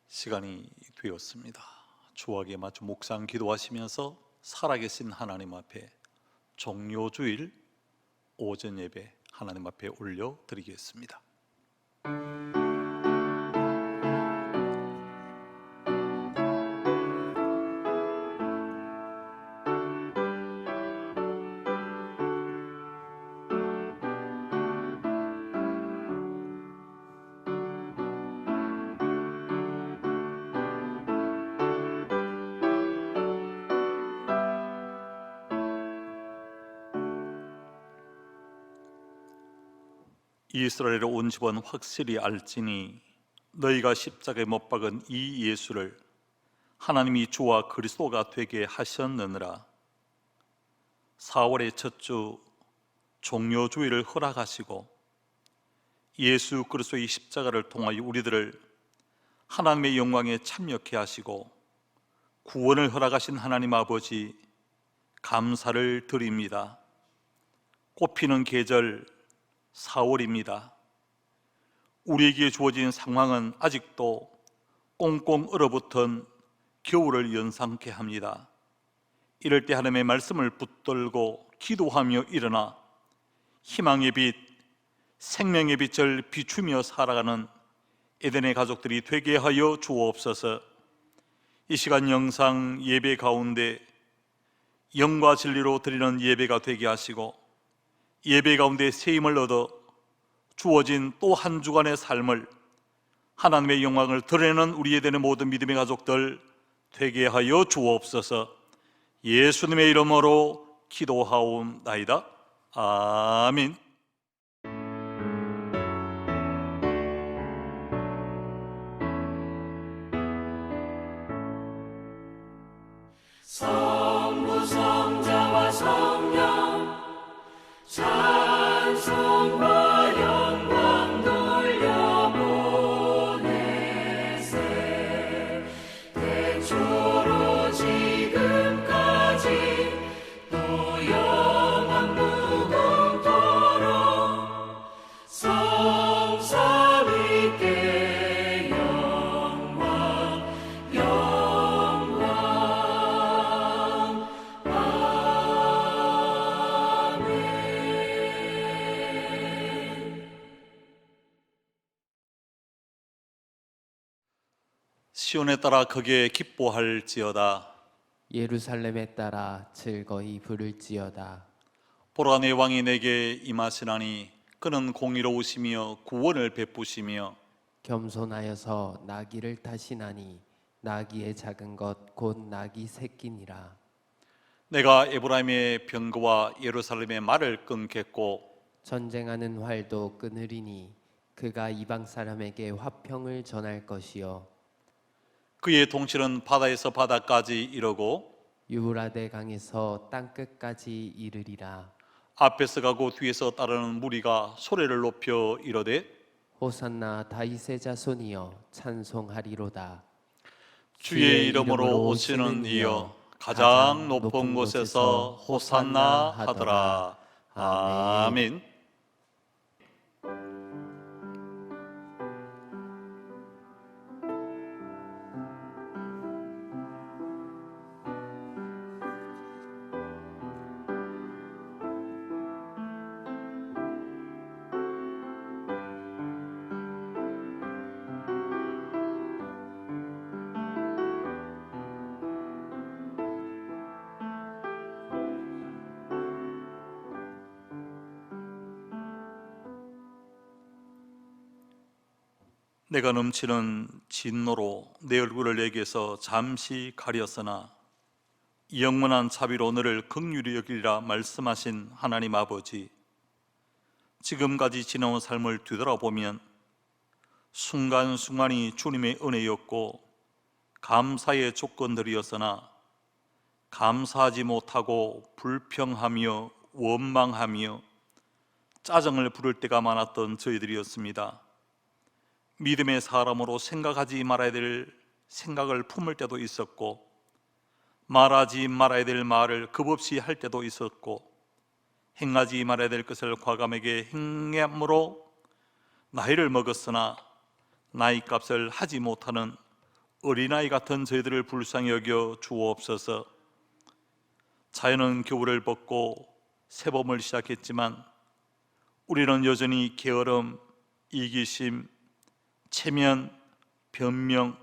시간이 되었습니다. 주하게 맞춰 묵상 기도하시면서 살아계신 하나님 앞에 종료주일 오전 예배 하나님 앞에 올려드리겠습니다. 이스라엘의 온 집은 확실히 알지니 너희가 십자가에 못 박은 이 예수를 하나님이 주와 그리스도가 되게 하셨느니라. 4월의 첫 주 종료주일을 허락하시고 예수 그리스도의 십자가를 통하여 우리들을 하나님의 영광에 참여케 하시고 구원을 허락하신 하나님 아버지 감사를 드립니다. 꽃피는 계절 4월입니다. 우리에게 주어진 상황은 아직도 꽁꽁 얼어붙은 겨울을 연상케 합니다. 이럴 때 하나님의 말씀을 붙들고 기도하며 일어나 희망의 빛, 생명의 빛을 비추며 살아가는 에덴의 가족들이 되게 하여 주옵소서. 이 시간 영상 예배 가운데 영과 진리로 드리는 예배가 되게 하시고 예배 가운데 세임을 얻어 주어진 또 한 주간의 삶을 하나님의 영광을 드러내는 우리 에덴의 모든 믿음의 가족들 되게 하여 주옵소서. 예수님의 이름으로 기도하옵나이다. 아멘. 성부 성자와 성령 찬송과 영광 돌려보내세. 태초로 지금까지 또 영원 무궁토록 성삼위께 영광 영광. 시온에 따라 크게 기뻐할지어다. 예루살렘에 따라 즐거이 부를지어다. 보라, 내 왕이 내게 임하시나니 그는 공의로우시며 구원을 베푸시며 겸손하여서 나귀를 타시나니 나귀의 작은 것 곧 나귀 새끼니라. 내가 에브라임의 병거와 예루살렘의 말을 끊겠고 전쟁하는 활도 끊으리니 그가 이방 사람에게 화평을 전할 것이요 그의 통치는 바다에서 바다까지 이르고 유브라데 강에서 땅끝까지 이르리라. 앞에서 가고 뒤에서 따르는 무리가 소리를 높여 이르되 호산나 다윗의 자손이여 찬송하리로다. 주의 이름으로 오시는 이여 가장 높은 곳에서 호산나 하더라. 아멘. 내가 넘치는 진노로 내 얼굴을 내게서 잠시 가렸으나 영원한 자비로 너를 긍휼히 여기리라 말씀하신 하나님 아버지, 지금까지 지나온 삶을 뒤돌아보면 순간순간이 주님의 은혜였고 감사의 조건들이었으나 감사하지 못하고 불평하며 원망하며 짜증을 부를 때가 많았던 저희들이었습니다. 믿음의 사람으로 생각하지 말아야 될 생각을 품을 때도 있었고 말하지 말아야 될 말을 겁없이 할 때도 있었고 행하지 말아야 될 것을 과감하게 행함으로 나이를 먹었으나 나이값을 하지 못하는 어린아이 같은 저희들을 불쌍히 여겨 주옵소서. 자연은 겨울을 벗고 새봄을 시작했지만 우리는 여전히 게으름, 이기심, 체면, 변명,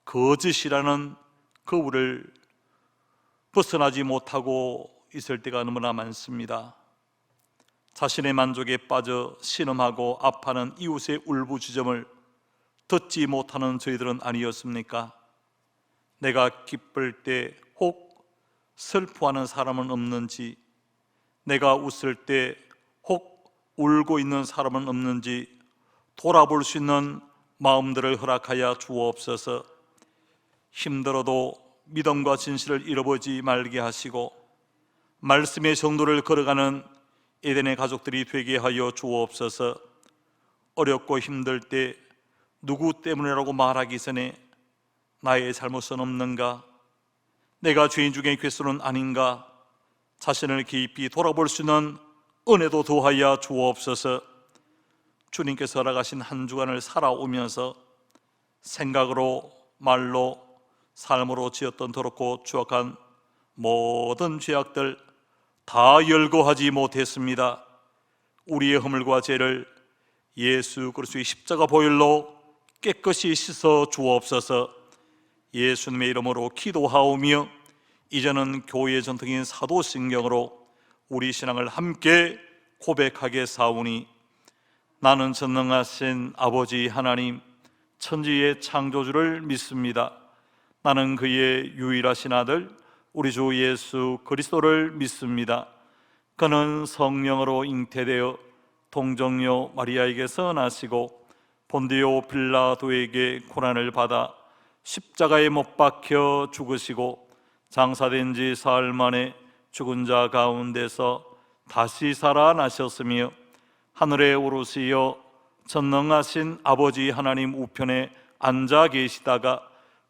거짓이라는 거울을 벗어나지 못하고 있을 때가 너무나 많습니다. 자신의 만족에 빠져 신음하고 아파하는 이웃의 울부짖음을 듣지 못하는 저희들은 아니었습니까? 내가 기쁠 때 혹 슬퍼하는 사람은 없는지, 내가 웃을 때 혹 울고 있는 사람은 없는지 돌아볼 수 있는 마음들을 허락하여 주옵소서. 힘들어도 믿음과 진실을 잃어버리지 말게 하시고 말씀의 정도를 걸어가는 에덴의 가족들이 되게 하여 주옵소서. 어렵고 힘들 때 누구 때문이라고 말하기 전에 나의 잘못은 없는가? 내가 죄인 중에 괴수는 아닌가? 자신을 깊이 돌아볼 수 있는 은혜도 더하여 주옵소서. 주님께서 허락하신 한 주간을 살아오면서 생각으로, 말로, 삶으로 지었던 더럽고 추악한 모든 죄악들 다 열거하지 못했습니다. 우리의 허물과 죄를 예수 그리스도의 십자가 보혈로 깨끗이 씻어 주옵소서. 예수님의 이름으로 기도하오며 이제는 교회의 전통인 사도신경으로 우리 신앙을 함께 고백하게 사오니, 나는 전능하신 아버지 하나님 천지의 창조주를 믿습니다. 나는 그의 유일하신 아들 우리 주 예수 그리스도를 믿습니다. 그는 성령으로 잉태되어 동정녀 마리아에게서 나시고 본디오 빌라도에게 고난을 받아 십자가에 못 박혀 죽으시고 장사된 지 사흘 만에 죽은 자 가운데서 다시 살아나셨으며 하늘에 오르시어 전능하신 아버지 하나님 우편에 앉아 계시다가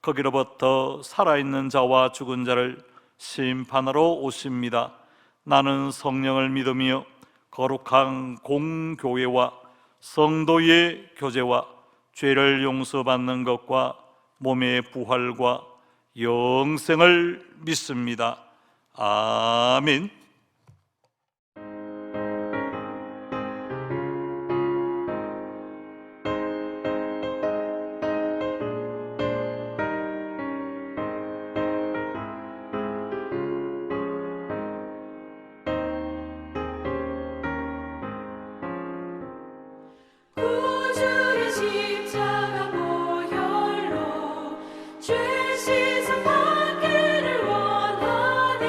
거기로부터 살아있는 자와 죽은 자를 심판하러 오십니다. 나는 성령을 믿으며 거룩한 공교회와 성도의 교제와 죄를 용서받는 것과 몸의 부활과 영생을 믿습니다. 아멘. 구주의 십자가 보혈로 죄 씻음 받기를 원하네.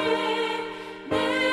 내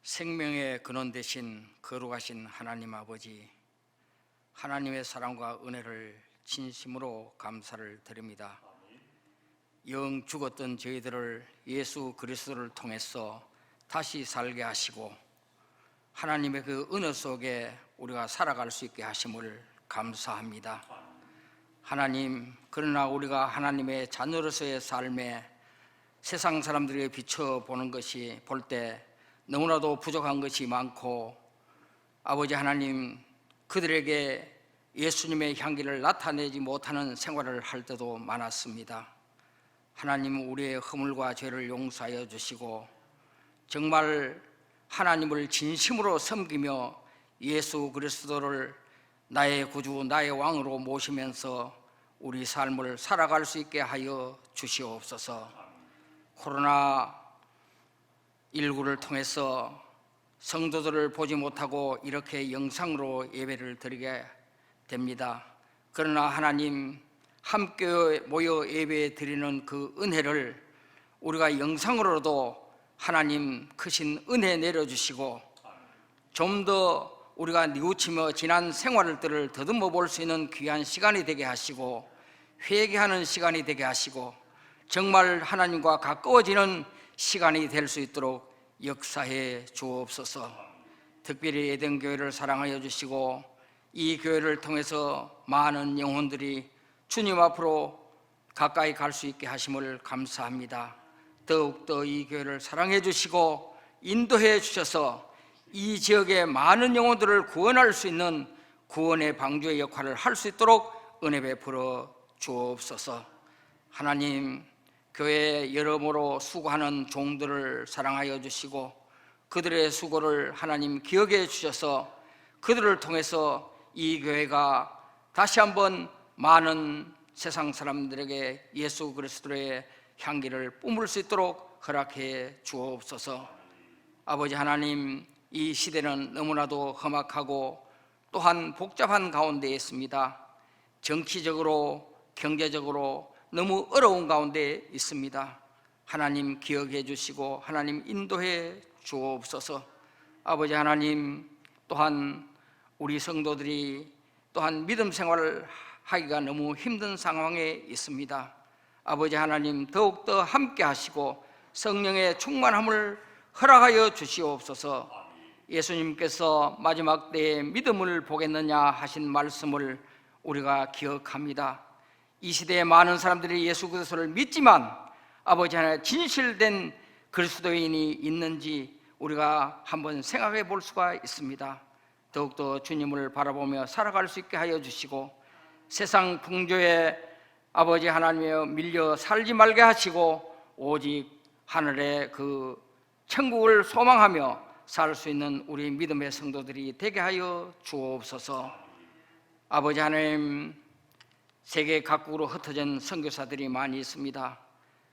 생명의 근원 되신 거룩하신 하나님 아버지, 하나님의 사랑과 은혜를 진심으로 감사를 드립니다. 영 죽었던 저희들을 예수 그리스도를 통해서 다시 살게 하시고 하나님의 그 은혜 속에 우리가 살아갈 수 있게 하심을 감사합니다. 하나님, 그러나 우리가 하나님의 자녀로서의 삶에 세상 사람들에게 비춰보는 것이 볼 때 너무나도 부족한 것이 많고, 아버지 하나님, 그들에게 예수님의 향기를 나타내지 못하는 생활을 할 때도 많았습니다. 하나님, 우리의 허물과 죄를 용서하여 주시고 정말 하나님을 진심으로 섬기며 예수 그리스도를 나의 구주, 나의 왕으로 모시면서 우리 삶을 살아갈 수 있게 하여 주시옵소서. 코로나19를 통해서 성도들을 보지 못하고 이렇게 영상으로 예배를 드리게 됩니다. 그러나 하나님, 함께 모여 예배 드리는 그 은혜를 우리가 영상으로도 하나님 크신 은혜 내려주시고 좀 더 우리가 뉘우치며 지난 생활들을 더듬어 볼 수 있는 귀한 시간이 되게 하시고 회개하는 시간이 되게 하시고 정말 하나님과 가까워지는 시간이 될 수 있도록 역사해 주옵소서. 특별히 에덴교회를 사랑하여 주시고 이 교회를 통해서 많은 영혼들이 주님 앞으로 가까이 갈 수 있게 하심을 감사합니다. 더욱더 이 교회를 사랑해 주시고 인도해 주셔서 이 지역의 많은 영혼들을 구원할 수 있는 구원의 방주의 역할을 할 수 있도록 은혜 베풀어 주옵소서. 하나님, 교회에 여러모로 수고하는 종들을 사랑하여 주시고 그들의 수고를 하나님 기억해 주셔서 그들을 통해서 이 교회가 다시 한번 많은 세상 사람들에게 예수 그리스도의 향기를 뿜을 수 있도록 허락해 주옵소서. 아버지 하나님, 이 시대는 너무나도 험악하고 또한 복잡한 가운데 있습니다. 정치적으로, 경제적으로 너무 어려운 가운데 있습니다. 하나님 기억해 주시고 하나님 인도해 주옵소서. 아버지 하나님, 또한 우리 성도들이 또한 믿음 생활을 하기가 너무 힘든 상황에 있습니다. 아버지 하나님, 더욱더 함께 하시고 성령의 충만함을 허락하여 주시옵소서. 예수님께서 마지막 때에 믿음을 보겠느냐 하신 말씀을 우리가 기억합니다. 이 시대에 많은 사람들이 예수 그리스도를 믿지만 아버지 하나님, 진실된 그리스도인이 있는지 우리가 한번 생각해 볼 수가 있습니다. 더욱더 주님을 바라보며 살아갈 수 있게 하여 주시고 세상 풍조에 아버지 하나님에 밀려 살지 말게 하시고 오직 하늘의 그 천국을 소망하며 살 수 있는 우리 믿음의 성도들이 되게 하여 주옵소서. 아버지 하나님, 세계 각국으로 흩어진 선교사들이 많이 있습니다.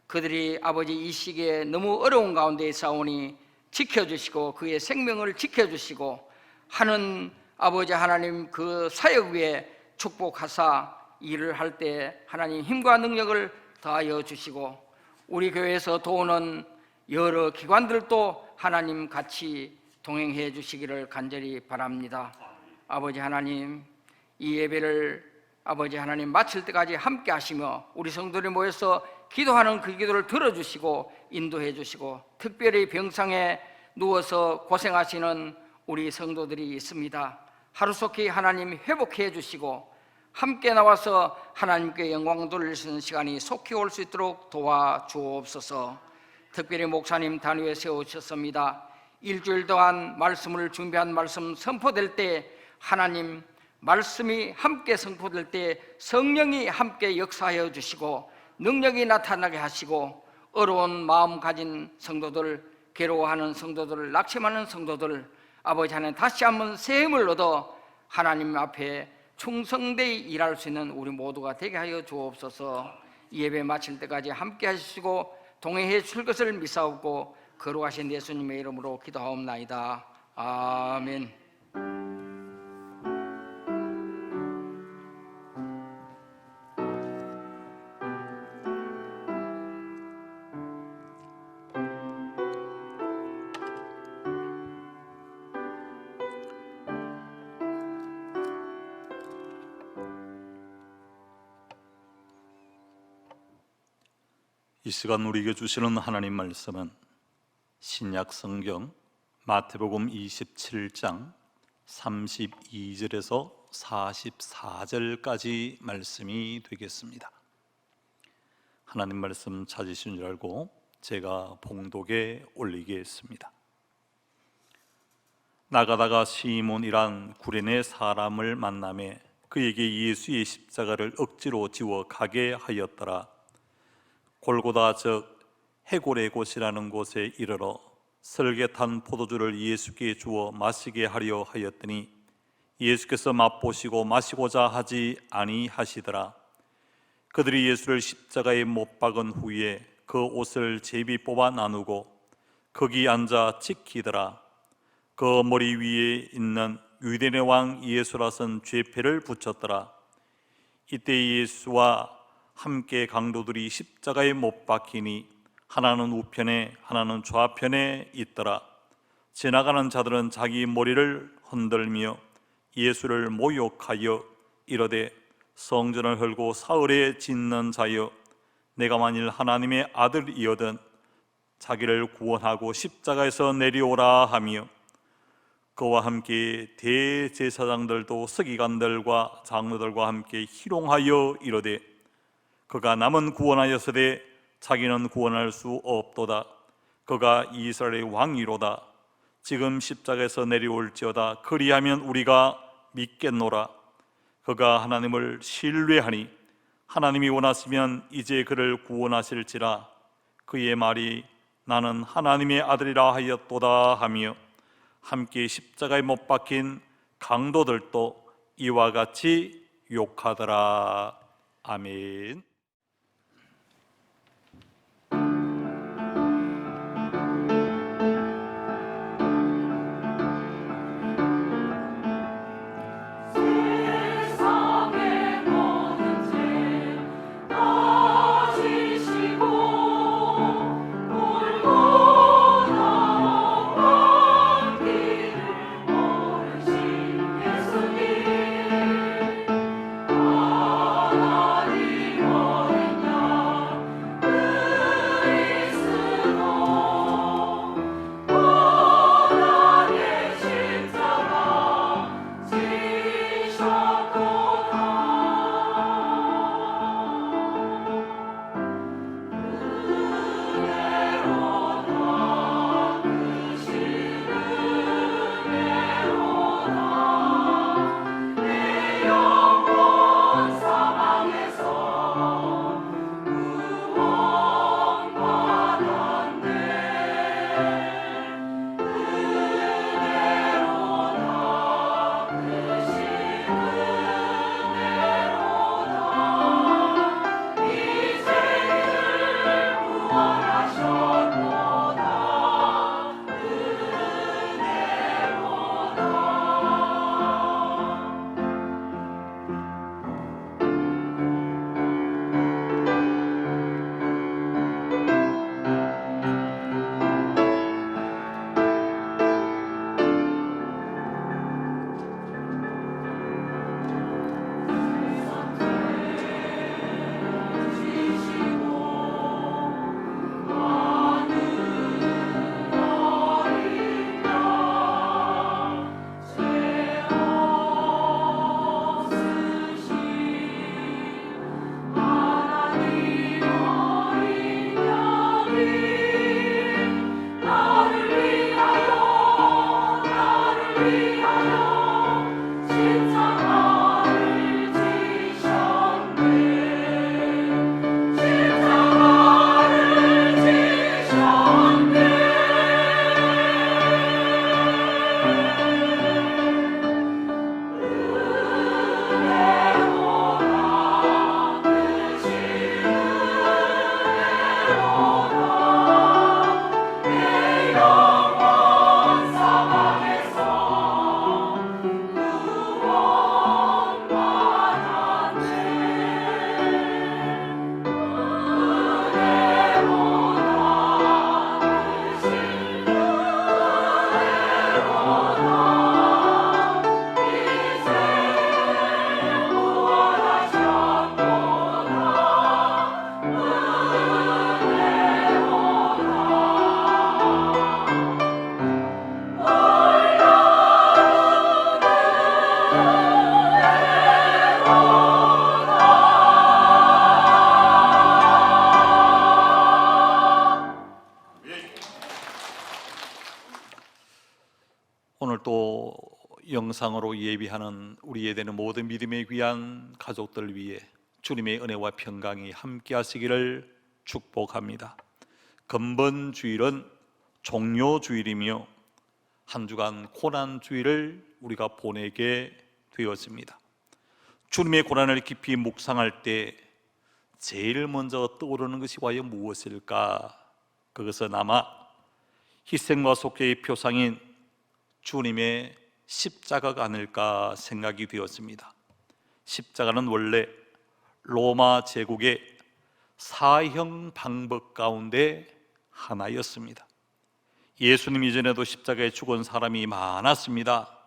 그들이 아버지 이 시기에 너무 어려운 가운데 싸우니 지켜주시고 그의 생명을 지켜주시고 하는 아버지 하나님 그 사역 위에 축복하사 일을 할 때 하나님 힘과 능력을 더하여 주시고 우리 교회에서 도우는 여러 기관들도 하나님 같이 동행해 주시기를 간절히 바랍니다. 아버지 하나님, 이 예배를 아버지 하나님 마칠 때까지 함께 하시며 우리 성도들이 모여서 기도하는 그 기도를 들어주시고 인도해 주시고 특별히 병상에 누워서 고생하시는 우리 성도들이 있습니다. 하루속히 하나님 회복해 주시고 함께 나와서 하나님께 영광 돌릴 수 있는 시간이 속히 올 수 있도록 도와주옵소서. 특별히 목사님 단위에 세우셨습니다. 일주일 동안 말씀을 준비한 말씀 선포될 때 하나님 말씀이 함께 선포될 때 성령이 함께 역사하여 주시고 능력이 나타나게 하시고 어려운 마음 가진 성도들, 괴로워하는 성도들, 낙심하는 성도들 아버지 하나님 다시 한번 새 힘을 얻어 하나님 앞에 충성되이 일할 수 있는 우리 모두가 되게 하여 주옵소서. 예배 마칠 때까지 함께 하시고 동행해 주실 것을 믿사옵고 거룩하신 예수님의 이름으로 기도하옵나이다. 아멘. 이 시간 우리에게 주시는 하나님 말씀은 신약 성경 마태복음 27장 32절에서 44절까지 말씀이 되겠습니다. 하나님 말씀 찾으신 줄 알고 제가 봉독에 올리겠습니다. 나가다가 시몬이란 구레네 사람을 만나매 그에게 예수의 십자가를 억지로 지워 가게 하였더라. 골고다 즉 해골의 곳이라는 곳에 이르러 설계탄 포도주를 예수께 주어 마시게 하려 하였더니 예수께서 맛보시고 마시고자 하지 아니하시더라. 그들이 예수를 십자가에 못 박은 후에 그 옷을 제비 뽑아 나누고 거기 앉아 지키더라. 그 머리 위에 있는 유대인의 왕 예수라선 죄패를 붙였더라. 이때 예수와 함께 강도들이 십자가에 못 박히니 하나는 우편에 하나는 좌편에 있더라. 지나가는 자들은 자기 머리를 흔들며 예수를 모욕하여 이르되 성전을 헐고 사흘에 짓는 자여 내가 만일 하나님의 아들이거든 자기를 구원하고 십자가에서 내려오라 하며 그와 함께 대제사장들도 서기관들과 장로들과 함께 희롱하여 이르되 그가 남은 구원하였으되 자기는 구원할 수 없도다. 그가 이스라엘의 왕이로다. 지금 십자가에서 내려올지어다. 그리하면 우리가 믿겠노라. 그가 하나님을 신뢰하니 하나님이 원하시면 이제 그를 구원하실지라. 그의 말이 나는 하나님의 아들이라 하였도다 하며 함께 십자가에 못 박힌 강도들도 이와 같이 욕하더라. 아멘. 세상의 모든 죄 다 지시고 골고다 왕길을 걸으신 예수님 하나님 오늘 또 영상으로 예비하는 우리 예대는 모든 믿음의 귀한 가족들 위해 주님의 은혜와 평강이 함께 하시기를 축복합니다. 금번 주일은 종료주일이며 한 주간 고난주일을 우리가 보내게 되었습니다. 주님의 고난을 깊이 묵상할 때 제일 먼저 떠오르는 것이 과연 무엇일까? 그것은 아마 희생과 속죄의 표상인 주님의 십자가가 아닐까 생각이 되었습니다. 십자가는 원래 로마 제국의 사형 방법 가운데 하나였습니다. 예수님 이전에도 십자가에 죽은 사람이 많았습니다.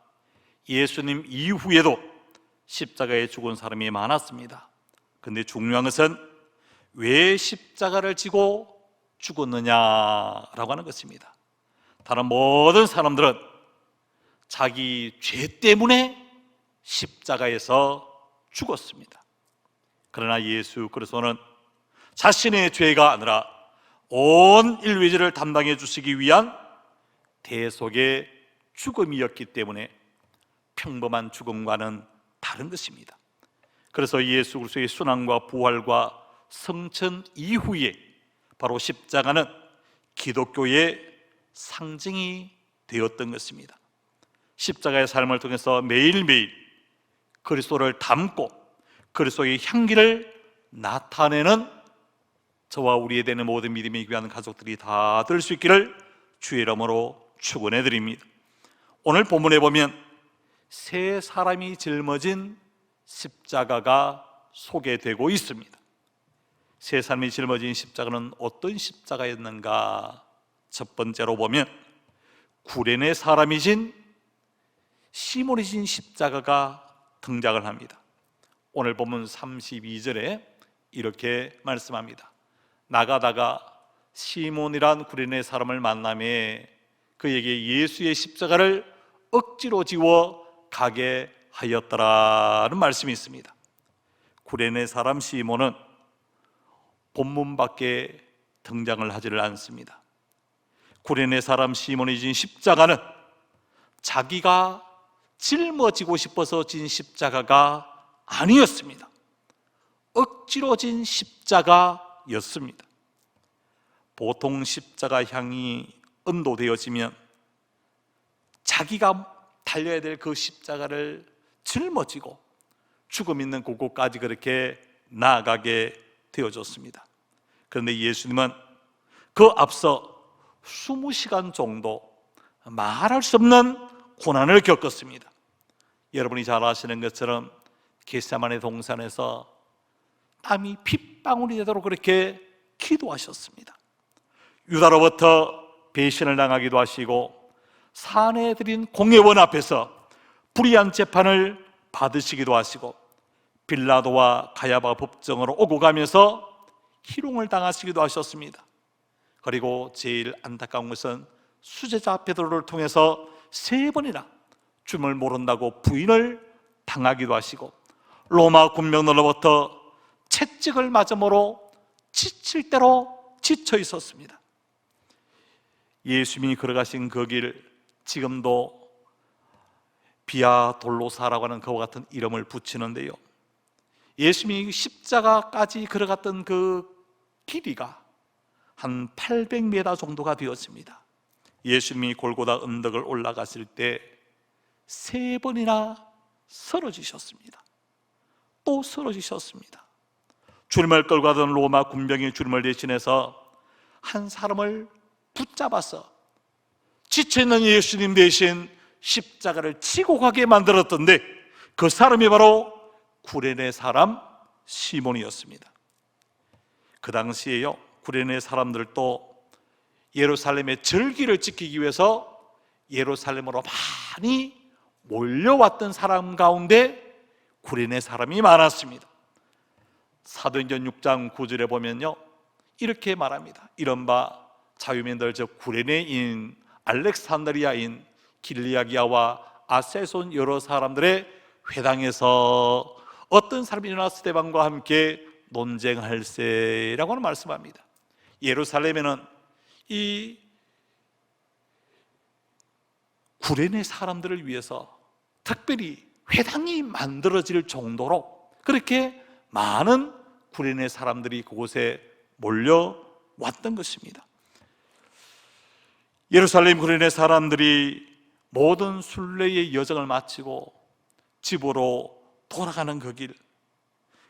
예수님 이후에도 십자가에 죽은 사람이 많았습니다. 그런데 중요한 것은 왜 십자가를 지고 죽었느냐라고 하는 것입니다. 다른 모든 사람들은 자기 죄 때문에 십자가에서 죽었습니다. 그러나 예수 그리스도는 자신의 죄가 아니라 온 인류의 죄를 담당해 주시기 위한 대속의 죽음이었기 때문에 평범한 죽음과는 다른 것입니다. 그래서 예수 그리스도의 순환과 부활과 성천 이후에 바로 십자가는 기독교의 상징이 되었던 것입니다. 십자가의 삶을 통해서 매일매일 그리스도를 담고 그리스도의 향기를 나타내는 저와 우리에 대한 모든 믿음이 귀한 가족들이 다 될 수 있기를 주의 이름으로 축원해 드립니다. 오늘 본문에 보면 세 사람이 짊어진 십자가가 소개되고 있습니다. 세 사람이 짊어진 십자가는 어떤 십자가였는가? 첫 번째로 보면 구레네 사람이 진 시몬이 진 십자가가 등장을 합니다. 오늘 본문 32절에 이렇게 말씀합니다. 나가다가 시몬이란 구레네 사람을 만나매 그에게 예수의 십자가를 억지로 지워 가게 하였더라는 말씀이 있습니다. 구레네 사람 시몬은 본문밖에 등장을 하지를 않습니다. 구레네 사람 시몬이 진 십자가는 자기가 짊어지고 싶어서 진 십자가가 아니었습니다. 억지로 진 십자가였습니다. 보통 십자가 향이 언도되어지면 자기가 달려야 될 그 십자가를 짊어지고 죽음 있는 곳까지 그렇게 나아가게 되어졌습니다. 그런데 예수님은 그 앞서 20시간 정도 말할 수 없는 고난을 겪었습니다. 여러분이 잘 아시는 것처럼 겟세마네 동산에서 땀이 핏방울이 되도록 그렇게 기도하셨습니다. 유다로부터 배신을 당하기도 하시고 산에 들인 공회원 앞에서 불의한 재판을 받으시기도 하시고 빌라도와 가야바 법정으로 오고 가면서 희롱을 당하시기도 하셨습니다. 그리고 제일 안타까운 것은 수제자 베드로를 통해서 3번이나 주님을 모른다고 부인을 당하기도 하시고 로마 군병들로부터 채찍을 맞음으로 지칠 대로 지쳐 있었습니다. 예수님이 걸어가신 그 길, 지금도 비아 돌로사라고 하는 그와 같은 이름을 붙이는데요, 예수님이 십자가까지 걸어갔던 그 길이가 한 800m 정도가 되었습니다. 예수님이 골고다 언덕을 올라갔을 때 3번이나 쓰러지셨습니다. 또 쓰러지셨습니다. 주님을 끌고 가던 로마 군병이 주님을 대신해서 한 사람을 붙잡아서 지쳐있는 예수님 대신 십자가를 지고 가게 만들었던데 그 사람이 바로 구레네 사람 시몬이었습니다. 그 당시에요, 구레네 사람들도 예루살렘의 절기를 지키기 위해서 예루살렘으로 많이 몰려왔던 사람 가운데 구레네 사람이 많았습니다. 사도행전 6장 9절에 보면요, 이렇게 말합니다. 이른바 자유민들, 즉 구레네인, 알렉산드리아인, 길리아기아와 아세손 여러 사람들의 회당에서 어떤 사람이 일어나 스데반과 함께 논쟁할세라고 하는 말씀합니다. 예루살렘에는 이 구레네 사람들을 위해서 특별히 회당이 만들어질 정도로 그렇게 많은 구레네 사람들이 그곳에 몰려왔던 것입니다. 예루살렘 구레네 사람들이 모든 순례의 여정을 마치고 집으로 돌아가는 그 길,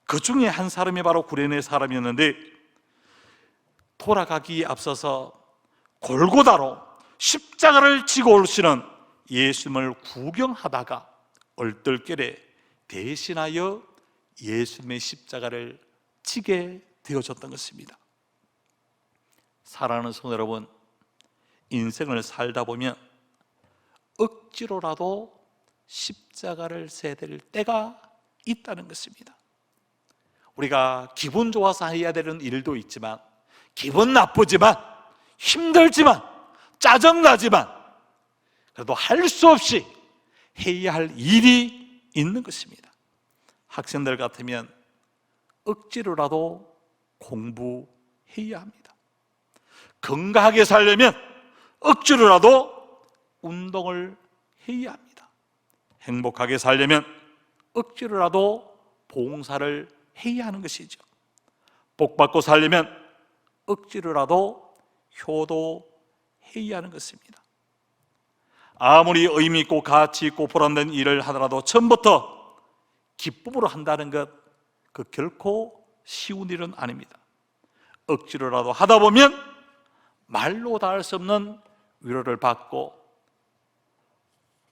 그 중에 한 사람이 바로 구레네 사람이었는데, 돌아가기에 앞서서 골고다로 십자가를 지고 오시는 예수님을 구경하다가 얼떨결에 대신하여 예수님의 십자가를 지게 되어졌던 것입니다. 사랑하는 성도 여러분, 인생을 살다 보면 억지로라도 십자가를 져야 될 때가 있다는 것입니다. 우리가 기분 좋아서 해야 되는 일도 있지만, 기분 나쁘지만, 힘들지만, 짜증나지만 그래도 할 수 없이 해야 할 일이 있는 것입니다. 학생들 같으면 억지로라도 공부해야 합니다. 건강하게 살려면 억지로라도 운동을 해야 합니다. 행복하게 살려면 억지로라도 봉사를 해야 하는 것이죠. 복받고 살려면 억지로라도 효도해야 하는 것입니다. 아무리 의미 있고 가치 있고 보람된 일을 하더라도 처음부터 기쁨으로 한다는 것, 그 결코 쉬운 일은 아닙니다. 억지로라도 하다 보면 말로 다 할 수 없는 위로를 받고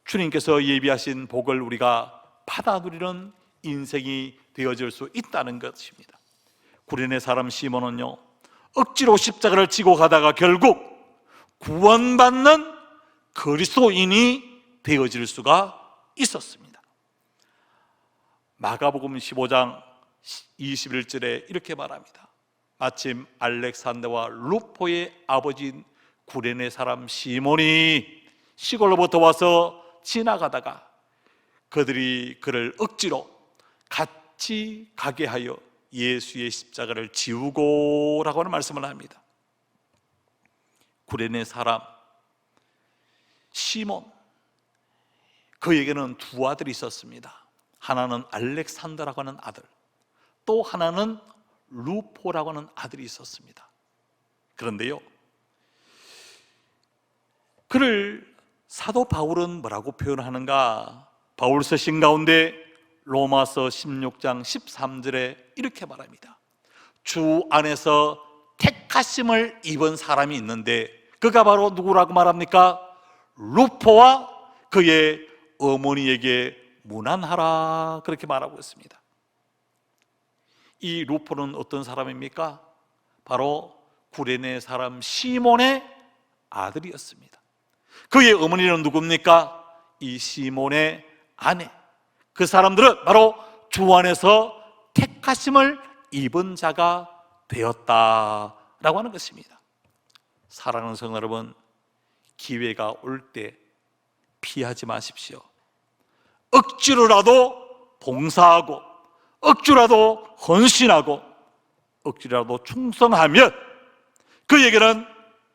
주님께서 예비하신 복을 우리가 받아 누리는 인생이 되어질 수 있다는 것입니다. 구레네 사람 시몬은요, 억지로 십자가를 지고 가다가 결국 구원받는 그리스도인이 되어질 수가 있었습니다. 마가복음 15장 21절에 이렇게 말합니다. 마침 알렉산더와 루포의 아버지인 구레네 사람 시몬이 시골로부터 와서 지나가다가 그들이 그를 억지로 같이 가게 하여 예수의 십자가를 지우고라고 하는 말씀을 합니다. 구레네 사람 시몬, 그에게는 두 아들이 있었습니다. 하나는 알렉산더라고 하는 아들, 또 하나는 루포라고 하는 아들이 있었습니다. 그런데요, 그를 사도 바울은 뭐라고 표현하는가? 바울서 신 가운데 로마서 16장 13절에 이렇게 말합니다. 주 안에서 택하심을 입은 사람이 있는데 그가 바로 누구라고 말합니까? 루포와 그의 어머니에게 문안하라, 그렇게 말하고 있습니다. 이 루포는 어떤 사람입니까? 바로 구레네 사람 시몬의 아들이었습니다. 그의 어머니는 누굽니까? 이 시몬의 아내. 그 사람들은 바로 주 안에서 택하심을 입은 자가 되었다라고 하는 것입니다. 사랑하는 성도 여러분, 기회가 올 때 피하지 마십시오. 억지로라도 봉사하고 억지로라도 헌신하고 억지로라도 충성하면 그에게는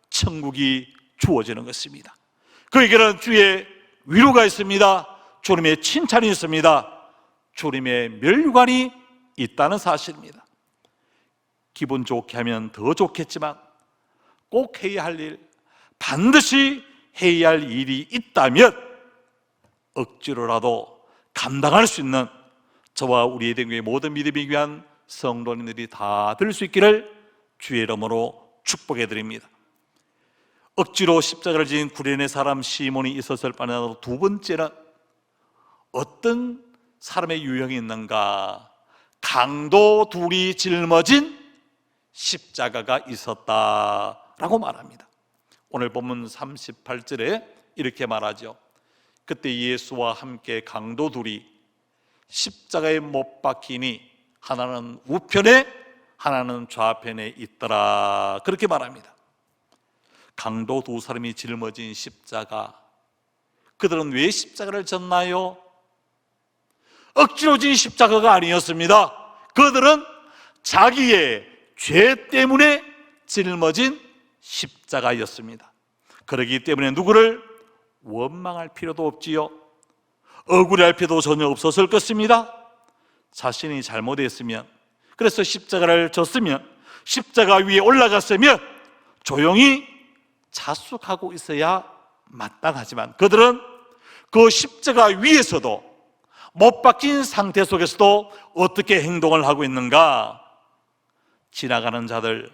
천국이 주어지는 것입니다. 그에게는 주의 위로가 있습니다. 주님의 칭찬이 있습니다. 주님의 멸관이 있다는 사실입니다. 기분 좋게 하면 더 좋겠지만 꼭 해야 할 일, 반드시 해야 할 일이 있다면 억지로라도 감당할 수 있는 저와 우리의 대교의 모든 믿음이 귀한 성도님들이 다 될 수 있기를 주의 이름으로 축복해 드립니다. 억지로 십자가를 지은 구레네 사람 시몬이 있었을 뿐 아니라 두 번째는 어떤 사람의 유형이 있는가? 강도 둘이 짊어진 십자가가 있었다라고 말합니다. 오늘 본문 38절에 이렇게 말하죠. 그때 예수와 함께 강도 둘이 십자가에 못 박히니 하나는 우편에 하나는 좌편에 있더라, 그렇게 말합니다. 강도 두 사람이 짊어진 십자가, 그들은 왜 십자가를 졌나요? 억지로 진 십자가가 아니었습니다. 그들은 자기의 죄 때문에 짊어진 십자가였습니다. 그렇기 때문에 누구를? 원망할 필요도 없지요. 억울할 필요도 전혀 없었을 것입니다. 자신이 잘못했으면, 그래서 십자가를 졌으면, 십자가 위에 올라갔으면 조용히 자숙하고 있어야 마땅하지만, 그들은 그 십자가 위에서도, 못 박힌 상태 속에서도 어떻게 행동을 하고 있는가? 지나가는 자들,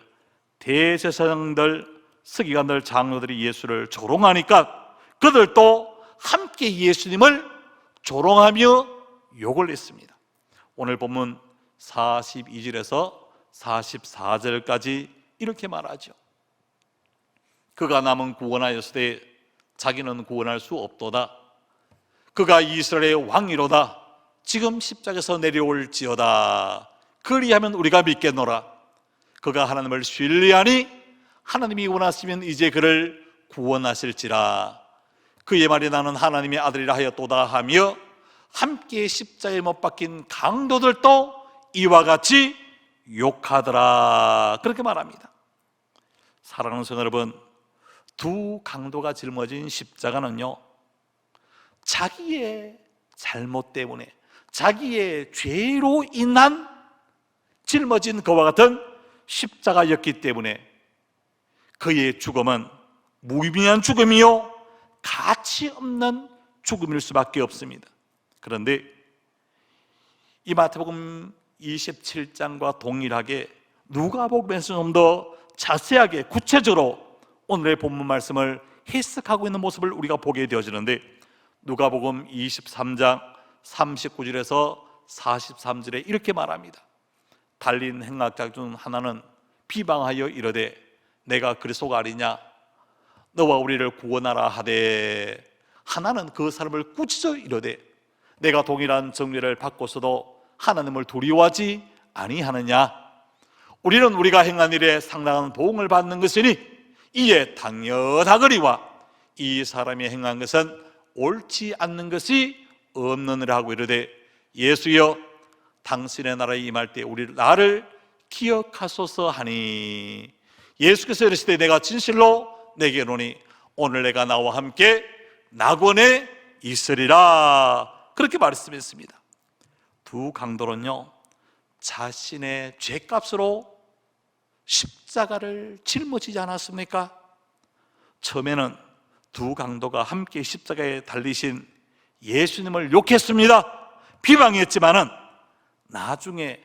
대제사장들, 서기관들, 장로들이 예수를 조롱하니까 그들도 함께 예수님을 조롱하며 욕을 했습니다. 오늘 본문 42절에서 44절까지 이렇게 말하죠. 그가 남은 구원하였으되 자기는 구원할 수 없도다. 그가 이스라엘의 왕이로다. 지금 십자가에서 내려올지어다. 그리하면 우리가 믿겠노라. 그가 하나님을 신뢰하니 하나님이 원하시면 이제 그를 구원하실지라. 그의 말이 나는 하나님의 아들이라 하였도다 하며 함께 십자가에 못 박힌 강도들도 이와 같이 욕하더라. 그렇게 말합니다. 사랑하는 성도 여러분, 두 강도가 짊어진 십자가는요, 자기의 잘못 때문에, 자기의 죄로 인한 짊어진 그와 같은 십자가였기 때문에 그의 죽음은 무의미한 죽음이요, 가치 없는 죽음일 수밖에 없습니다. 그런데 이 마태복음 27장과 동일하게 누가복음에서 좀 더 자세하게 구체적으로 오늘의 본문 말씀을 해석하고 있는 모습을 우리가 보게 되어지는데, 누가복음 23장 39절에서 43절에 이렇게 말합니다. 달린 행악자 중 하나는 비방하여 이르되 내가 그리스도가 아니냐, 너와 우리를 구원하라 하되, 하나는 그 사람을 꾸짖어 이르되 내가 동일한 정죄를 받고서도 하나님을 두려워하지 아니하느냐. 우리는 우리가 행한 일에 상당한 보응을 받는 것이니 이에 당연하거니와 이 사람이 행한 것은 옳지 않는 것이 없느니라 하고 이르되 예수여 당신의 나라에 임할 때 나를 기억하소서 하니, 예수께서 이르시되 내가 진실로 내게 이르노니 오늘 내가 나와 함께 낙원에 있으리라. 그렇게 말씀했습니다. 두 강도는요, 자신의 죄값으로 십자가를 짊어지지 않았습니까? 처음에는 두 강도가 함께 십자가에 달리신 예수님을 욕했습니다. 비방했지만은 나중에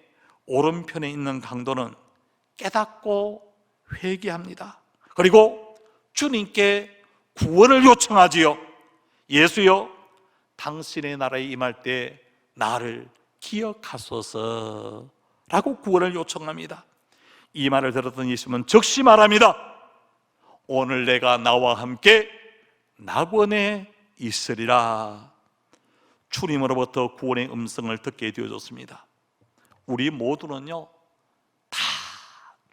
오른편에 있는 강도는 깨닫고 회개합니다. 그리고 주님께 구원을 요청하지요. 예수여 당신의 나라에 임할 때 나를 기억하소서 라고 구원을 요청합니다. 이 말을 들었던 예수님은 즉시 말합니다. 오늘 내가 나와 함께 낙원에 있으리라. 주님으로부터 구원의 음성을 듣게 되어졌습니다. 우리 모두는요 다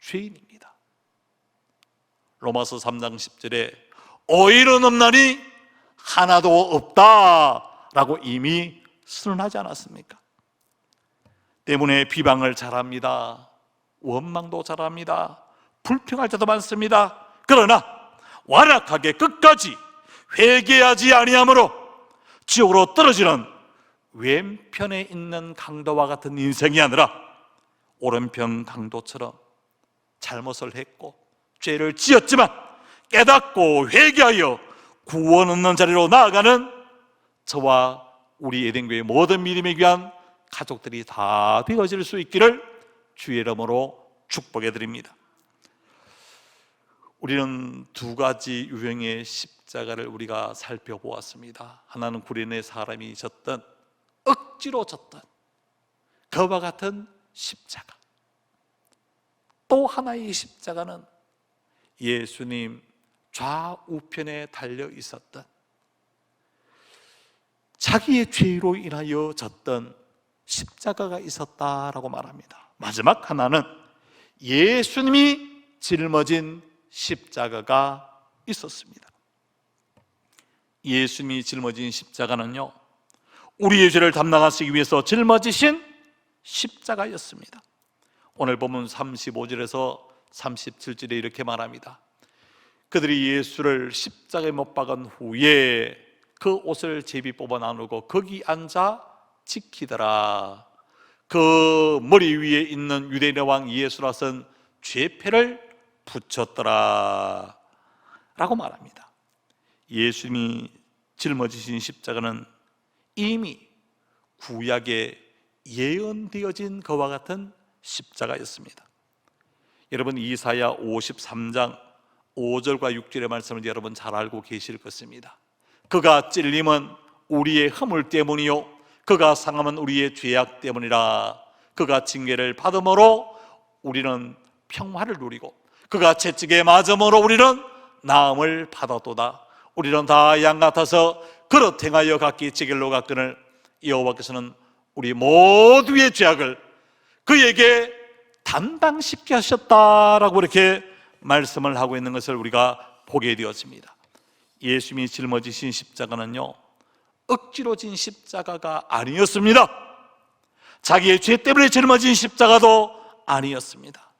죄인입니다. 로마서 3장 10절에 의인은 없나니 하나도 없다 라고 이미 선언하지 않았습니까? 때문에 비방을 잘합니다. 원망도 잘합니다. 불평할 때도 많습니다. 그러나 완악하게 끝까지 회개하지 아니하므로 지옥으로 떨어지는 왼편에 있는 강도와 같은 인생이 아니라 오른편 강도처럼 잘못을 했고 죄를 지었지만 깨닫고 회개하여 구원 얻는 자리로 나아가는 저와 우리 에덴교회 모든 믿음에 귀한 가족들이 다 되어질 수 있기를 주의 이름으로 축복해 드립니다. 우리는 두 가지 유형의 십자가를 우리가 살펴보았습니다. 하나는 구련의 사람이 졌던, 억지로 졌던 그와 같은 십자가. 또 하나의 십자가는 예수님 좌우편에 달려 있었던, 자기의 죄로 인하여 졌던 십자가가 있었다라고 말합니다. 마지막 하나는 예수님이 짊어진 십자가가 있었습니다. 예수님이 짊어진 십자가는요, 우리의 죄를 담당하시기 위해서 짊어지신 십자가였습니다. 오늘 본문 35절에서 37절에 이렇게 말합니다. 그들이 예수를 십자가에 못 박은 후에 그 옷을 제비 뽑아 나누고 거기 앉아 지키더라. 그 머리 위에 있는 유대인의 왕 예수라 쓴 죄패를 붙였더라 라고 말합니다. 예수님이 짊어지신 십자가는 이미 구약에 예언되어진 그와 같은 십자가였습니다. 여러분, 이사야 53장 5절과 6절의 말씀을 여러분 잘 알고 계실 것입니다. 그가 찔림은 우리의 허물 때문이요 그가 상함은 우리의 죄악 때문이라. 그가 징계를 받음으로 우리는 평화를 누리고 그가 채찍에 맞음으로 우리는 나음을 받았도다. 우리는 다 양 같아서 그릇 행하여 각기 제 길로 갔거늘 여호와께서는 우리 모두의 죄악을 그에게 담당시키게 하셨다라고 이렇게 말씀을 하고 있는 것을 우리가 보게 되었습니다. 예수님이 짊어지신 십자가는요 억지로 진 십자가가 아니었습니다. 자기의 죄 때문에 짊어진 십자가도 아니었습니다.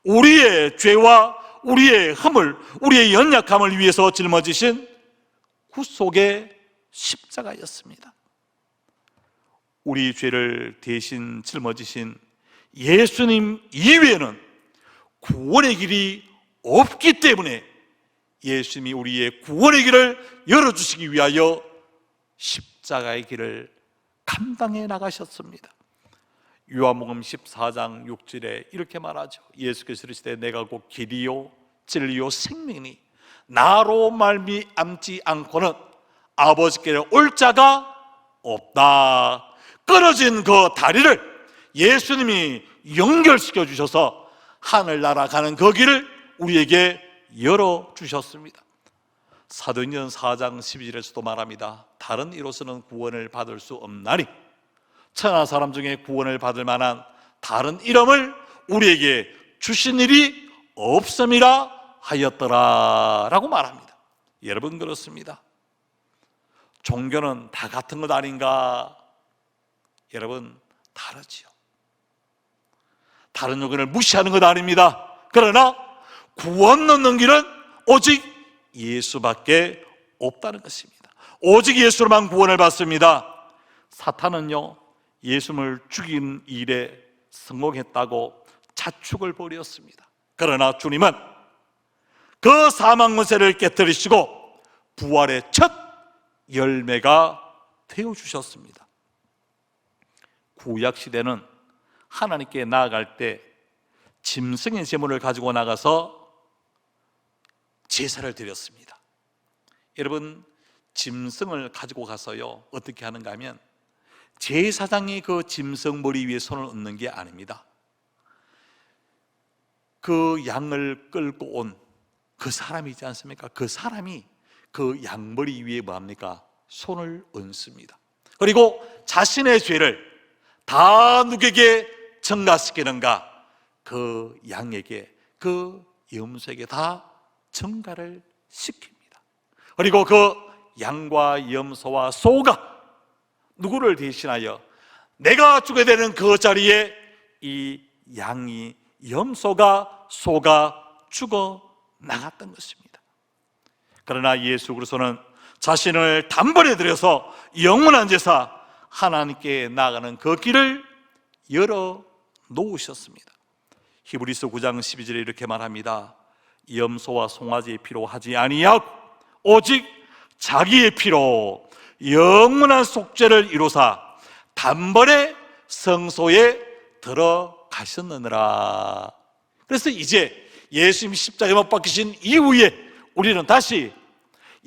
우리의 죄와 우리의 허물, 우리의 연약함을 위해서 짊어지신 구속의 십자가였습니다. 우리 죄를 대신 짊어지신 예수님 이외에는 구원의 길이 없기 때문에 예수님이 우리의 구원의 길을 열어주시기 위하여 십자가의 길을 감당해 나가셨습니다. 요한복음 14장 6절에 이렇게 말하죠. 예수께서 이르시되 내가 곧 길이요 진리요 생명이니 나로 말미암지 않고는 아버지께로 올 자가 없다. 끊어진 그 다리를 예수님이 연결시켜 주셔서 하늘나라 가는 그 길을 우리에게 열어주셨습니다. 사도행전 4장 12절에서도 말합니다. 다른 이로서는 구원을 받을 수 없나니 천하 사람 중에 구원을 받을 만한 다른 이름을 우리에게 주신 일이 없음이라 하였더라 라고 말합니다. 여러분, 그렇습니다. 종교는 다 같은 것 아닌가? 여러분, 다르지요. 다른 요건을 무시하는 것 아닙니다. 그러나 구원 얻는 길은 오직 예수밖에 없다는 것입니다. 오직 예수로만 구원을 받습니다. 사탄은요 예수를 죽인 일에 성공했다고 자축을 벌였습니다. 그러나 주님은 그 사망 권세를 깨뜨리시고 부활의 첫 열매가 되어주셨습니다. 구약시대는 하나님께 나아갈 때 짐승의 제물을 가지고 나가서 제사를 드렸습니다. 여러분, 짐승을 가지고 가서요 어떻게 하는가 하면 제사장이 그 짐승 머리 위에 손을 얹는 게 아닙니다. 그 양을 끌고 온 그 사람이 있지 않습니까? 그 사람이 그 양머리 위에 뭐합니까? 손을 얹습니다. 그리고 자신의 죄를 다 누구에게 전가시키는가? 그 양에게, 그 염소에게 다 전가를 시킵니다. 그리고 그 양과 염소와 소가 누구를 대신하여 내가 죽게 되는 그 자리에 이 양이, 염소가, 소가 죽어 나갔던 것입니다. 그러나 예수 그리스도는 자신을 단번에 들여서 영원한 제사 하나님께 나가는 그 길을 열어 놓으셨습니다. 히브리서 9장 12절에 이렇게 말합니다. 염소와 송아지의 피로 하지 아니하고 오직 자기의 피로 영원한 속죄를 이루사 단번에 성소에 들어가셨느니라. 그래서 이제 예수님이 십자가에 못 박히신 이후에 우리는 다시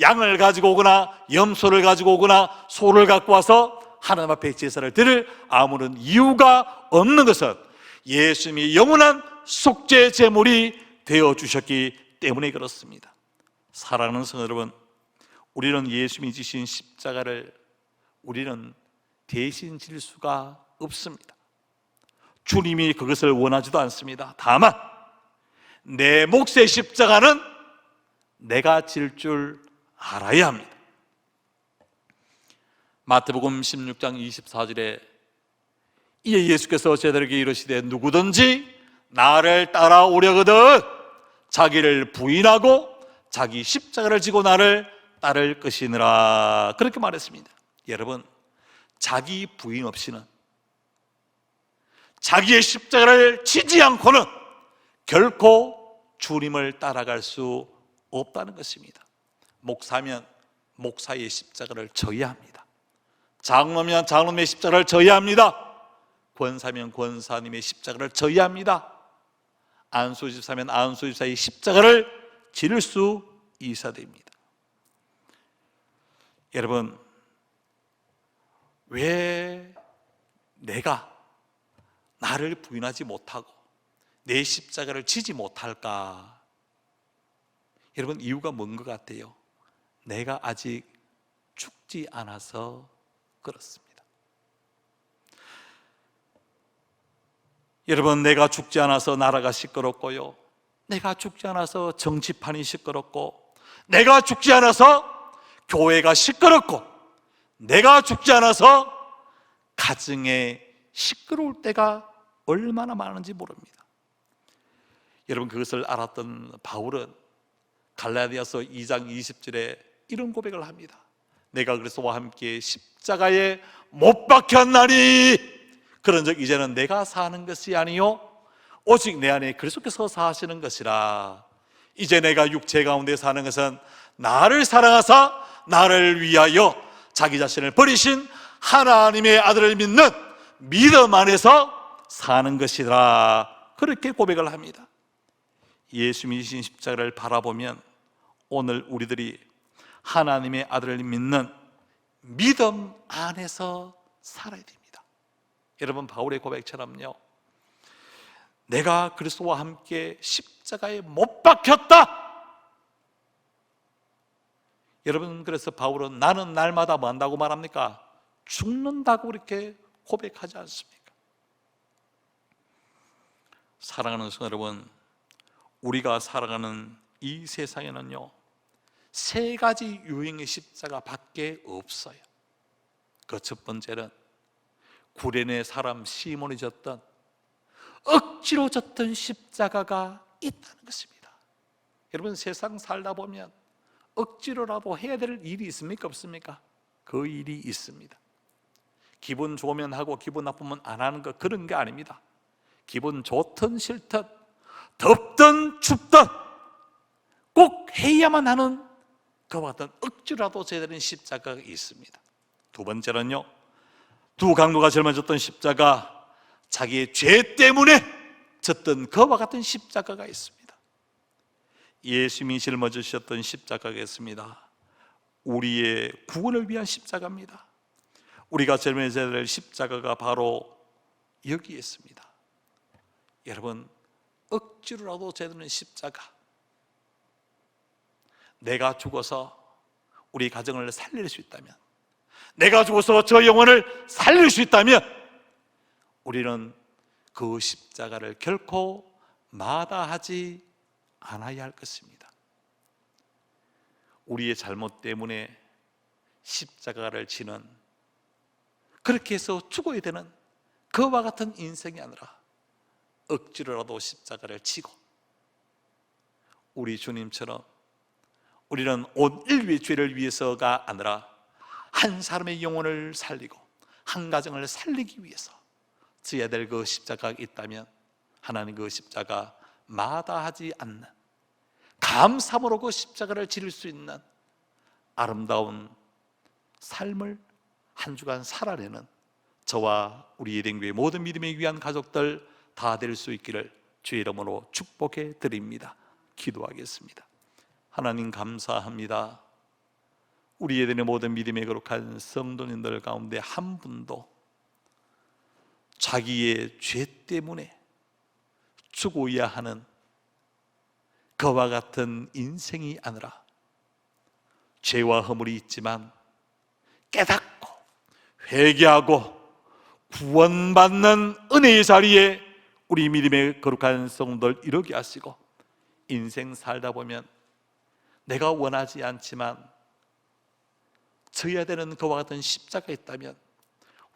양을 가지고 오거나 염소를 가지고 오거나 소를 갖고 와서 하나님 앞에 제사를 드릴 아무런 이유가 없는 것은 예수님이 영원한 속죄 제물이 되어주셨기 때문에 그렇습니다. 사랑하는 성도 여러분, 우리는 예수님이 지신 십자가를 우리는 대신 질 수가 없습니다. 주님이 그것을 원하지도 않습니다. 다만 내 몫의 십자가는 내가 질 줄 알아야 합니다. 마태복음 16장 24절에 이에 예수께서 제자들에게 이르시되 누구든지 나를 따라오려거든 자기를 부인하고 자기 십자가를 지고 나를 따를 것이니라 그렇게 말했습니다. 여러분, 자기 부인 없이는, 자기의 십자가를 지지 않고는 결코 주님을 따라갈 수 없다는 것입니다. 목사면 목사의 십자가를 져야 합니다. 장로면 장로의 십자가를 져야 합니다. 권사면 권사님의 십자가를 져야 합니다. 안수집사면 안수집사의 십자가를 지를 수 있어야 됩니다. 여러분, 왜 내가 나를 부인하지 못하고 내 십자가를 지지 못할까? 여러분, 이유가 뭔 것 같아요? 내가 아직 죽지 않아서 그렇습니다. 여러분, 내가 죽지 않아서 나라가 시끄럽고요, 내가 죽지 않아서 정치판이 시끄럽고, 내가 죽지 않아서 교회가 시끄럽고, 내가 죽지 않아서 가정에 시끄러울 때가 얼마나 많은지 모릅니다. 여러분, 그것을 알았던 바울은 갈라디아서 2장 20절에 이런 고백을 합니다. 내가 그리스도와 함께 십자가에 못 박혔나니 그런즉 이제는 내가 사는 것이 아니요 오직 내 안에 그리스도께서 사시는 것이라. 이제 내가 육체 가운데 사는 것은 나를 사랑하사 나를 위하여 자기 자신을 버리신 하나님의 아들을 믿는 믿음 안에서 사는 것이라 그렇게 고백을 합니다. 예수님이 지신 십자가를 바라보면 오늘 우리들이 하나님의 아들을 믿는 믿음 안에서 살아야 됩니다. 여러분, 바울의 고백처럼요, 내가 그리스도와 함께 십자가에 못 박혔다. 여러분, 그래서 바울은 나는 날마다 뭐 한다고 말합니까? 죽는다고 그렇게 고백하지 않습니까? 사랑하는 성도 여러분, 우리가 살아가는 이 세상에는요, 세 가지 유형의 십자가 밖에 없어요. 그 첫 번째는 구레네 사람 시몬이 졌던, 억지로 졌던 십자가가 있다는 것입니다. 여러분, 세상 살다 보면 억지로라도 해야 될 일이 있습니까? 없습니까? 그 일이 있습니다. 기분 좋으면 하고 기분 나쁘면 안 하는 거, 그런 게 아닙니다. 기분 좋든 싫든 덥든 춥든 꼭 해야만 하는 그와 같은 억지로라도 져야 되는 십자가가 있습니다. 두 번째는요, 두 강도가 젊어졌던 십자가, 자기의 죄 때문에 졌던 그와 같은 십자가가 있습니다. 예수님이 짊어지셨던 십자가가 있습니다. 우리의 구원을 위한 십자가입니다. 우리가 짊어져야 될 십자가가 바로 여기에 있습니다. 여러분, 억지로라도 져야 되는 십자가, 내가 죽어서 우리 가정을 살릴 수 있다면, 내가 죽어서 저 영혼을 살릴 수 있다면 우리는 그 십자가를 결코 마다하지 않아야 할 것입니다. 우리의 잘못 때문에 십자가를 지는, 그렇게 해서 죽어야 되는 그와 같은 인생이 아니라 억지로라도 십자가를 지고 우리 주님처럼 우리는 온 인류의 죄를 위해서가 아니라 한 사람의 영혼을 살리고 한 가정을 살리기 위해서 져야 될 그 십자가가 있다면 하나님 그 십자가 마다하지 않는, 감사함으로 그 십자가를 지를 수 있는 아름다운 삶을 한 주간 살아내는 저와 우리 예den교회 모든 믿음에 귀한 가족들 다 될 수 있기를 주의 이름으로 축복해 드립니다. 기도하겠습니다. 하나님, 감사합니다. 우리 예den의 모든 믿음에 거룩한 성도님들 가운데 한 분도 자기의 죄 때문에 죽어야 하는 그와 같은 인생이 아니라 죄와 허물이 있지만 깨닫고 회개하고 구원받는 은혜의 자리에 우리 믿음의 거룩한 성도들 이르게 하시고, 인생 살다 보면 내가 원하지 않지만 져야 되는 그와 같은 십자가 있다면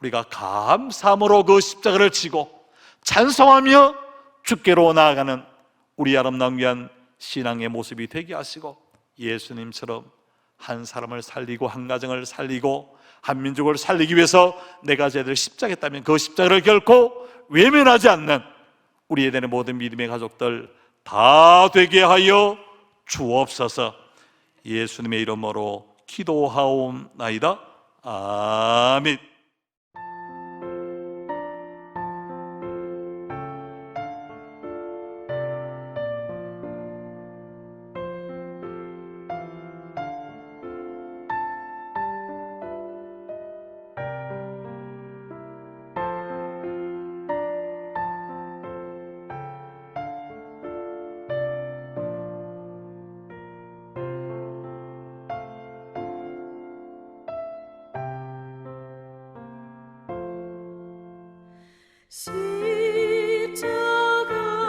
우리가 감사함으로 그 십자가를 지고 찬송하며 주께로 나아가는 우리 아름다운 귀한 신앙의 모습이 되게 하시고, 예수님처럼 한 사람을 살리고 한 가정을 살리고 한 민족을 살리기 위해서 내가 쟤들을 십자가했다면 그 십자가를 결코 외면하지 않는 우리 에덴의 모든 믿음의 가족들 다 되게 하여 주옵소서. 예수님의 이름으로 기도하옵나이다. 아멘.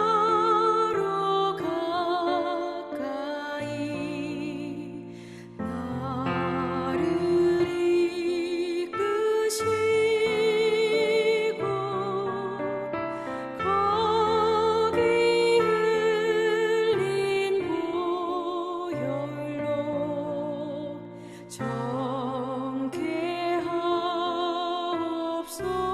십자가로 가까이 나를 이끄시고 거기 흘린 보혈로 정케 하옵소서.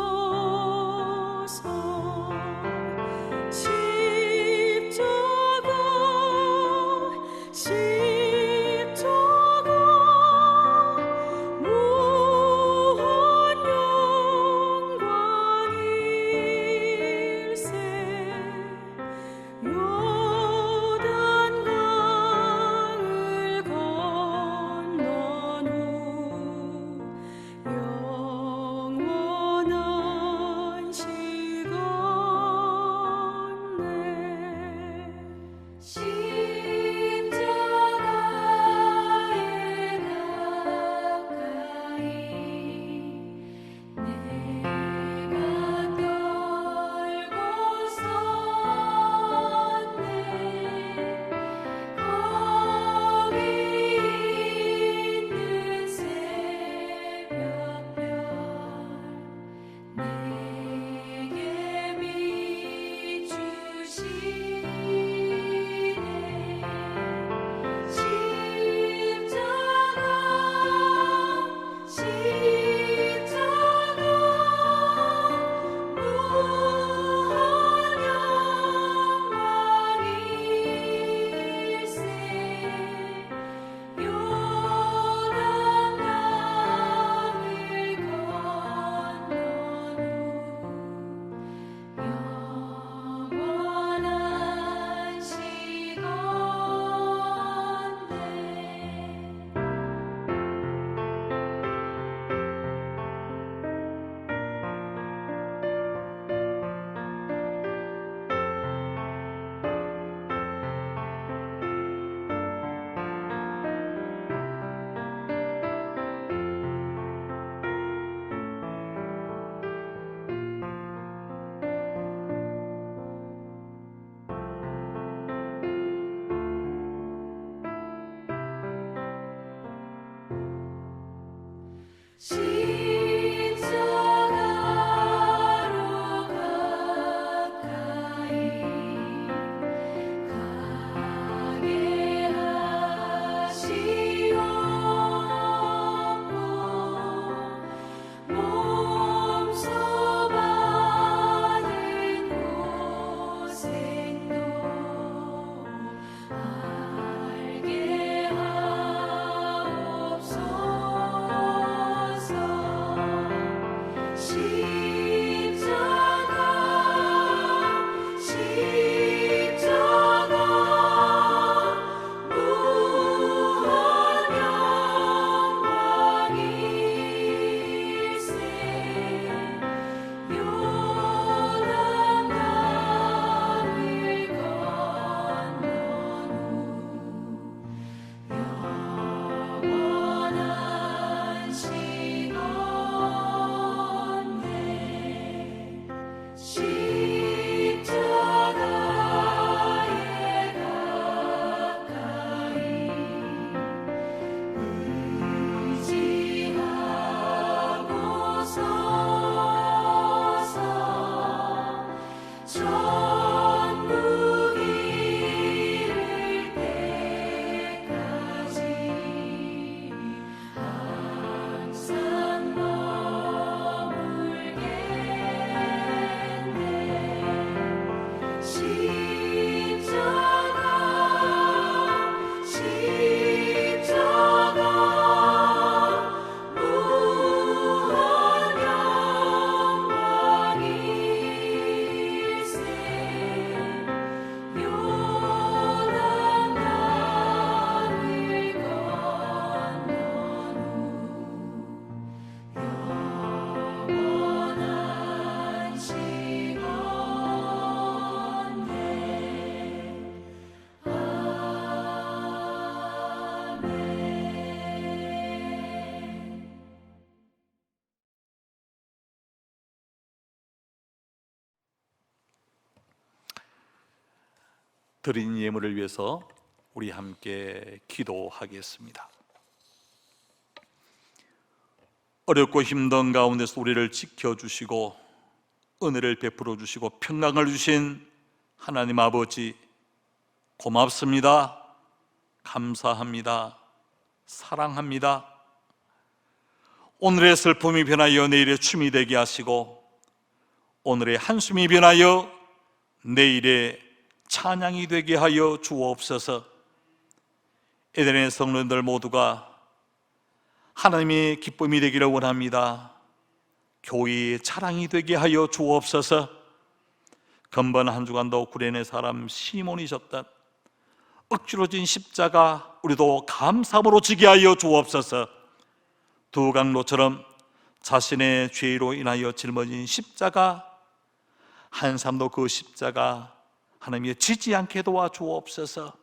알게 하옵소서. 드린 예물을 위해서 우리 함께 기도하겠습니다. 어렵고 힘든 가운데서 우리를 지켜주시고 은혜를 베풀어 주시고 평강을 주신 하나님 아버지, 고맙습니다. 감사합니다. 사랑합니다. 오늘의 슬픔이 변하여 내일의 춤이 되게 하시고 오늘의 한숨이 변하여 내일의 찬양이 되게 하여 주옵소서. 에덴의 성도들 모두가 하나님의 기쁨이 되기를 원합니다. 교회의 자랑이 되게 하여 주옵소서. 금번 한 주간도 구레네 사람 시몬이셨던 억지로 진 십자가 우리도 감사함으로 지게 하여 주옵소서. 두 강로처럼 자신의 죄로 인하여 짊어진 십자가 한 사람도 그 십자가 하나님의 지지 않게 도와 주옵소서.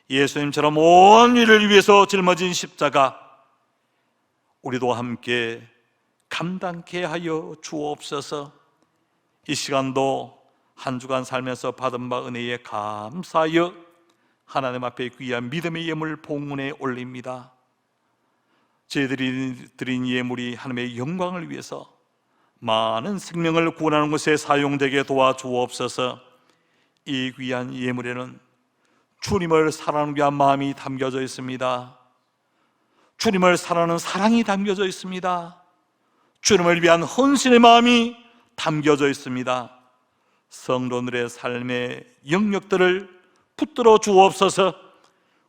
예수님처럼 온 일을 위해서 짊어진 십자가 우리도 함께 감당케 하여 주옵소서. 이 시간도 한 주간 살면서 받은 바 은혜에 감사하여 하나님 앞에 귀한 믿음의 예물 봉헌에 올립니다. 저희들이 드린 예물이 하나님의 영광을 위해서 많은 생명을 구원하는 것에 사용되게 도와주옵소서. 이 귀한 예물에는 주님을 사랑하는 귀한 마음이 담겨져 있습니다. 주님을 사랑하는 사랑이 담겨져 있습니다. 주님을 위한 헌신의 마음이 담겨져 있습니다. 성도들의 삶의 영역들을 붙들어 주옵소서.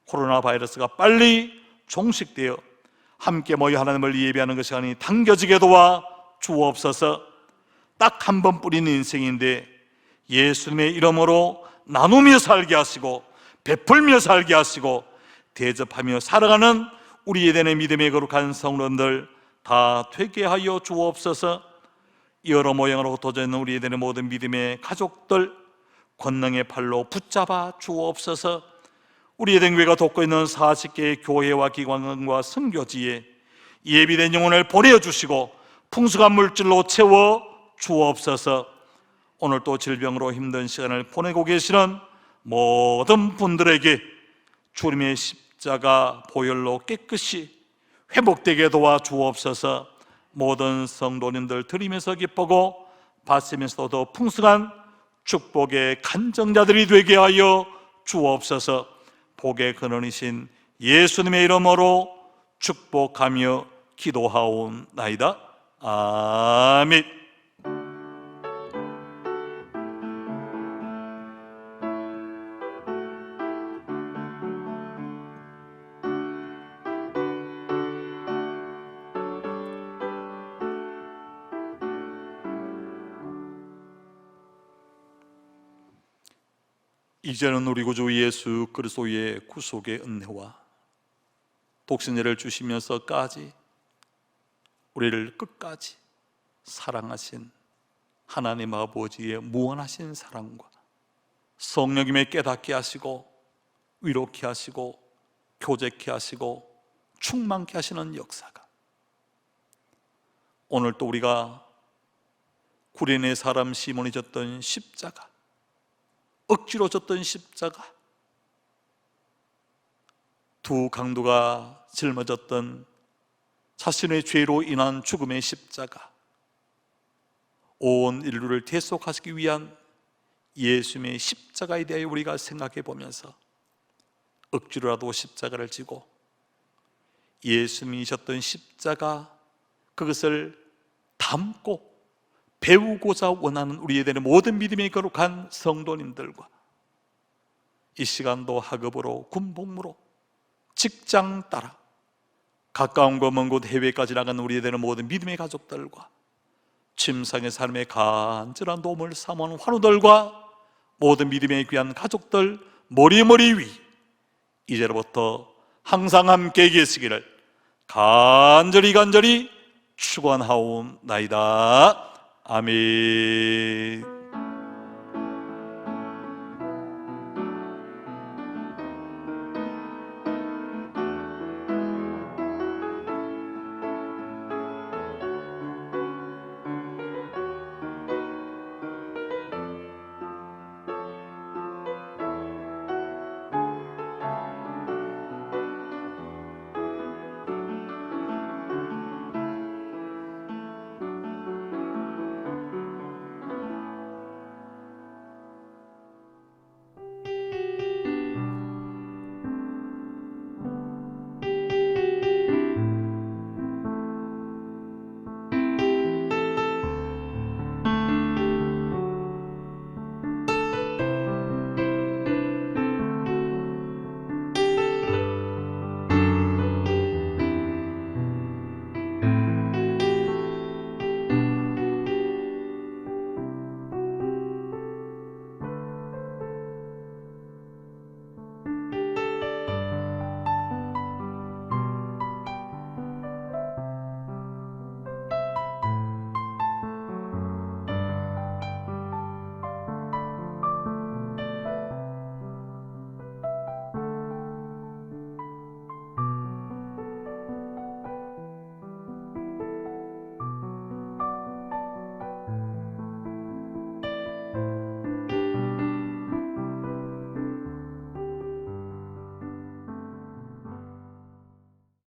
코로나 바이러스가 빨리 종식되어 함께 모여 하나님을 예배하는 그 시간이 당겨지게 도와 주옵소서. 딱 한 번뿐인 인생인데 예수님의 이름으로 나누며 살게 하시고 베풀며 살게 하시고 대접하며 살아가는 우리 에덴의 믿음의 거룩한 성도들 다 되게 하여 주옵소서. 여러 모양으로 흩어져 있는 우리 에덴의 모든 믿음의 가족들 권능의 팔로 붙잡아 주옵소서. 우리 에덴 교회가 돕고 있는 40개의 교회와 기관과 선교지에 예비된 영혼을 보내주시고 풍성한 물질로 채워 주옵소서. 오늘 또 질병으로 힘든 시간을 보내고 계시는 모든 분들에게 주님의 십자가 보혈로 깨끗이 회복되게 도와 주옵소서. 모든 성도님들 드리면서 기쁘고 받으면서도 더 풍성한 축복의 간정자들이 되게 하여 주옵소서. 복의 근원이신 예수님의 이름으로 축복하며 기도하옵나이다. 아멘. 이제는 우리 구주 예수 그리스도의 구속의 은혜와 독생자를 주시면서까지 우리를 끝까지 사랑하신 하나님 아버지의 무한하신 사랑과 성령님의 깨닫게 하시고 위로케 하시고 교제케 하시고 충만케 하시는 역사가 오늘 또 우리가 구레네 사람 시몬이 졌던 십자가, 억지로 졌던 십자가, 두 강도가 짊어졌던 자신의 죄로 인한 죽음의 십자가, 온 인류를 대속하시기 위한 예수님의 십자가에 대해 우리가 생각해 보면서 억지로라도 십자가를 지고 예수님이 졌던 십자가, 그것을 담고 배우고자 원하는 우리에 대한 모든 믿음의 거룩한 성도님들과 이 시간도 학업으로 군복무로 직장 따라 가까운 곳 먼 곳 해외까지 나가는 우리에 대한 모든 믿음의 가족들과 침상의 삶에 간절한 도움을 사모하는 환우들과 모든 믿음의 귀한 가족들 머리 위 이제로부터 항상 함께 계시기를 간절히 축원하옵나이다. 아멘.